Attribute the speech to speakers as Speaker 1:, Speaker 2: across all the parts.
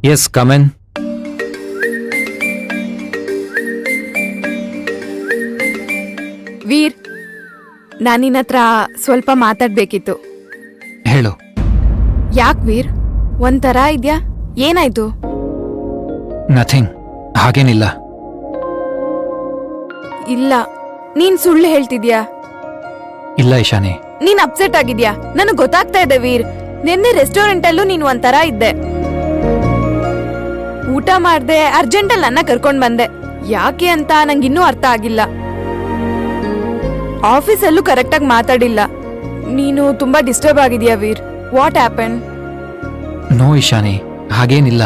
Speaker 1: S common.
Speaker 2: ವೀರ್, ನಾನು ನಿನ್ನ ಹತ್ರ ಸ್ವಲ್ಪ ಮಾತಾಡ್ಬೇಕಿತ್ತು.
Speaker 1: ಹೇಳು.
Speaker 2: ಯಾಕ್ ವೀರ್, ಒಂಥರ ಇದ್ಯಾ? ಏನಾಯ್ತು?
Speaker 1: ನಥಿಂಗ್, ಹಾಗೇನಿಲ್ಲ.
Speaker 2: ಇಲ್ಲ, ನೀನ್ ಸುಳ್ಳು ಹೇಳ್ತಿದ್ಯಾ?
Speaker 1: ಇಲ್ಲ ಇಶಾನಿ.
Speaker 2: ನೀನ್ ಅಪ್ಸೆಟ್ ಆಗಿದ್ಯಾ? ನನಗ್ ಗೊತ್ತಾಗ್ತಾ ಇದೆ ವೀರ್. ನಿನ್ನೆ ರೆಸ್ಟೋರೆಂಟ್ ಅಲ್ಲೂ ನೀನ್ ಒಂಥರ ಇದ್ದೆ. ಊಟ ಮಾಡ್ದೆ, ಅರ್ಜೆಂಟಲ್ಲಿ ನನ್ನ ಕರ್ಕೊಂಡ್ ಬಂದೆ. ಯಾಕೆ ಅಂತ ನಂಗಿನ್ನೂ ಅರ್ಥ ಆಗಿಲ್ಲ. ಆಫೀಸಲ್ಲೂ ಕರೆಕ್ಟಾಗಿ ಮಾತಾಡಿಲ್ಲ. ನೀನು ತುಂಬಾ ಡಿಸ್ಟರ್ಬ್ ಆಗಿದ್ಯಾ Veer? What happen?
Speaker 1: No Ishani, ಹಾಗೇನಿಲ್ಲ.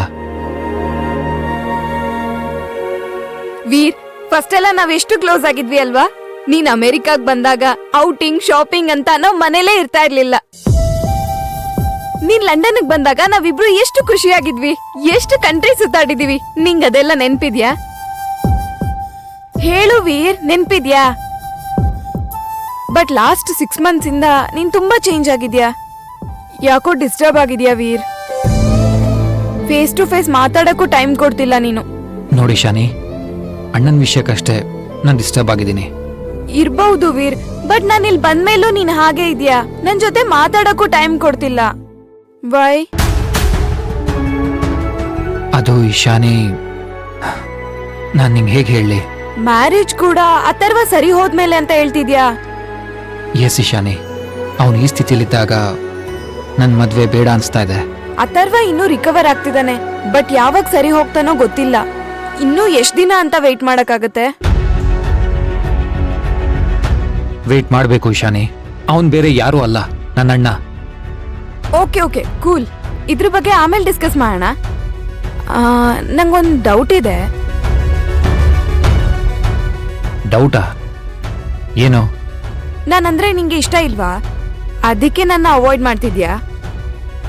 Speaker 2: ವೀರ್, ಫಸ್ಟ್ ಎಲ್ಲ ನಾವ್ ಎಷ್ಟು ಕ್ಲೋಸ್ ಆಗಿದ್ವಿ ಅಲ್ವಾ? ನೀನ್ ಅಮೆರಿಕಾಗ್ ಬಂದಾಗ ಔಟಿಂಗ್, ಶಾಪಿಂಗ್ ಅಂತ ನಾವ್ ಮನೇಲೇ ಇರ್ತಾ ಇರ್ಲಿಲ್ಲ. ನೀನ್ ಲಂಡನ್ಗ್ ಬಂದಾಗ ನಾವಿಬ್ರು ಎಷ್ಟು ಖುಷಿಯಾಗಿದ್ವಿ, ಎಷ್ಟು ಕಂಟ್ರಿ ಸುತ್ತಾಡಿದೀವಿ. ನಿಂಗ್ ಅದೆಲ್ಲ ನೆನ್ಪಿದ್ಯಾ? ಹೇಳು ವೀರ್, ನೆನ್ಪಿದ್ಯಾ? ಬಟ್ ಲಾಸ್ಟ್ 6 months ಇಂದ ನೀನ್ ತುಂಬಾ ಚೇಂಜ್ ಆಗಿದ್ಯಾ. ಯಾಕೋ ಡಿಸ್ಟರ್ಬ್ ಆಗಿದ್ಯಾ ವೀರ್. ಫೇಸ್ ಟು ಫೇಸ್ ಮಾತಾಡಕ್ಕೂ ಟೈಮ್ ಕೊಡ್ತಿಲ್ಲ ನೀನು.
Speaker 1: ನೋಡಿ ಶಾನಿ, ಅಣ್ಣನ ವಿಷಯಕ್ಕಷ್ಟೇ ನಾನು ಡಿಸ್ಟರ್ಬ್ ಆಗಿದ್ದೀನಿ.
Speaker 2: ಇರ್ಬಹುದು ವೀರ್, ಬಟ್ ನಾನು ಇಲ್ಲಿ ಬಂದ್ಮೇಲೂ ನೀನ್ ಹಾಗೆ ಇದೆಯಾ. ನನ್ ಜೊತೆ ಮಾತಾಡಕ್ಕೂ ಟೈಮ್ ಕೊಡ್ತಿಲ್ಲ. ವೈ?
Speaker 1: ಅದು ಇಶಾನಿ, ನಾನು ನಿಂಗೆ ಹೇಗೆ ಹೇಳಲಿ?
Speaker 2: ಮ್ಯಾರೇಜ್ ಕೂಡ ಅಥರ್ವ ಸರಿ ಹೋದ್ಮೇಲೆ ಅಂತ ಹೇಳ್ತಿದ್ಯಾ?
Speaker 1: ಎಸ್ ಇಶಾನಿ, ಅವನು ಈ ಸ್ಥಿತಿಲಿದ್ದಾಗ ನನ್ನ ಮದ್ವೆ ಬೇಡ ಅನ್ಸ್ತಾ ಇದೆ.
Speaker 2: ಅಥರ್ವ ಇನ್ನೂ ರಿಕವರ್ ಆಗ್ತಿದ್ದಾನೆ, ಬಟ್ ಯಾವಾಗ ಸರಿ ಹೋಗ್ತಾನೋ ಗೊತ್ತಿಲ್ಲ. ಇನ್ನೂ ಎಷ್ಟ್ ದಿನ ಅಂತ ವೇಟ್ ಮಾಡಕ್ಕಾಗತ್ತೆ?
Speaker 1: ವೇಟ್ ಮಾಡಬೇಕು ಇಶಾನಿ. ಅವನು ಬೇರೆ ಯಾರೂ ಅಲ್ಲ, ನನ್ನ ಅಣ್ಣ.
Speaker 2: Okay okay, cool. ಇದ್ರ ಬಗ್ಗೆ ಆಮೇಲೆ ಡಿಸ್ಕಸ್ ಮಾಡೋಣ. ನಂಗೊಂದು ಡೌಟ್ ಇದೆ.
Speaker 1: ಡೌಟಾ? ಏನು?
Speaker 2: ನಾನಂದ್ರೆ ನಿಂಗೆ ಇಷ್ಟ ಇಲ್ವಾ? ಅದಕ್ಕೆ ನನ್ನ ಅವಾಯ್ಡ್ ಮಾಡ್ತಿದ್ಯಾ?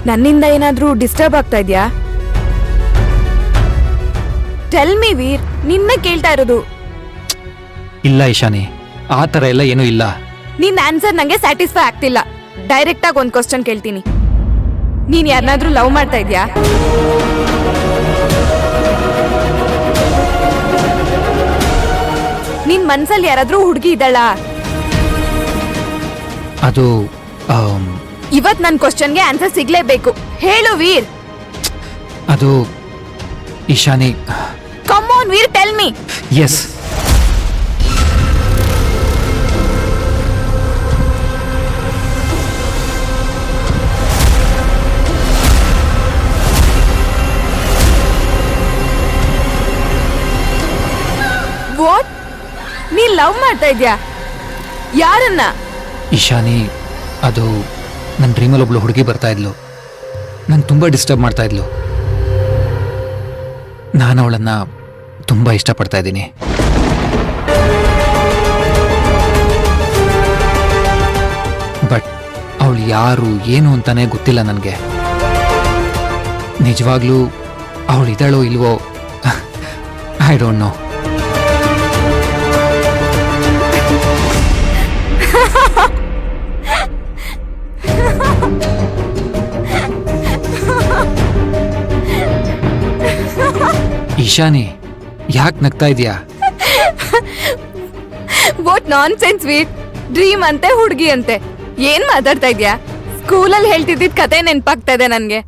Speaker 2: ನನ್ನಿಂದ ಏನಾದ್ರೂ ಡಿಸ್ಟರ್ಬ್ ಆಗ್ತಾ ಇದ್ಯಾ? ಟೆಲ್ ಮಿ ವೀರ್, ನಿನ್ನ ಕೇಳ್ತಾ ಇರೋದು.
Speaker 1: ಇಲ್ಲ ಇಶಾನಿ, ಆ ಥರ ಎಲ್ಲ ಏನೂ ಇಲ್ಲ.
Speaker 2: ನಿನ್ನ ಆನ್ಸರ್ ನಂಗೆ ಸ್ಯಾಟಿಸ್ಫೈ ಆಗ್ತಿಲ್ಲ. ಡೈರೆಕ್ಟ್ ಆಗಿ ಒಂದು ಕ್ವಶನ್ ಕೇಳ್ತೀನಿ. ನೀನ್ ಯಾರನ್ನಾದ್ರೂ ಲವ್ ಮಾಡ್ತಾ ಇದ್ಯಾ? ನಿನ್ ಮನ್ಸಲ್ಲಿ ಯಾರಾದ್ರೂ ಹುಡುಗಿ ಇದ್ದಾಳ?
Speaker 1: ಅದು
Speaker 2: ಇವತ್ ನನ್ ಕ್ವಶನ್ಗೆ ಆನ್ಸರ್ ಸಿಗ್ಲೇಬೇಕು. ಹೇಳು ವೀರ್.
Speaker 1: ಅದು Ishani.
Speaker 2: Come on Veer, tell me.
Speaker 1: Yes.
Speaker 2: What? ನೀ ಲವ್ ಮಾಡ್ತಾ ಇದ್ಯಾ? ಯಾರನ್ನ?
Speaker 1: ಇಶಾನಿ, ಅದು ನನ್ನ ಡ್ರೀಮಲ್ಲಿ ಒಬ್ಳು ಹುಡುಗಿ ಬರ್ತಾ ಇದ್ಲು. ನಂಗೆ ತುಂಬ ಡಿಸ್ಟರ್ಬ್ ಮಾಡ್ತಾ ಇದ್ಲು. ನಾನು ಅವಳನ್ನು ತುಂಬ ಇಷ್ಟಪಡ್ತಾ ಇದ್ದೀನಿ. ಬಟ್ ಅವಳು ಯಾರು ಏನು ಅಂತಾನೆ ಗೊತ್ತಿಲ್ಲ ನನಗೆ. ನಿಜವಾಗ್ಲೂ ಅವಳು ಇದ್ದಾಳೋ ಇಲ್ವೋ, ಐ ಡೋಂಟ್ ನೋ. ಇಶಾನಿ, ಯಾಕೆ ನಗ್ತಾ ಇದೀಯಾ?
Speaker 2: What nonsense Veer. Dream ಅಂತೆ, ಹುಡುಗಿ ಅಂತೆ. ಏನ್ ಮಾತಾಡ್ತಾ ಇದ್ಯಾ? ಸ್ಕೂಲಲ್ಲಿ ಹೇಳ್ತಿದ್ದಿದ್ ಕತೆ ನೆನ್ಪಾಗ್ತಾ ಇದೆ ನನ್ಗೆ.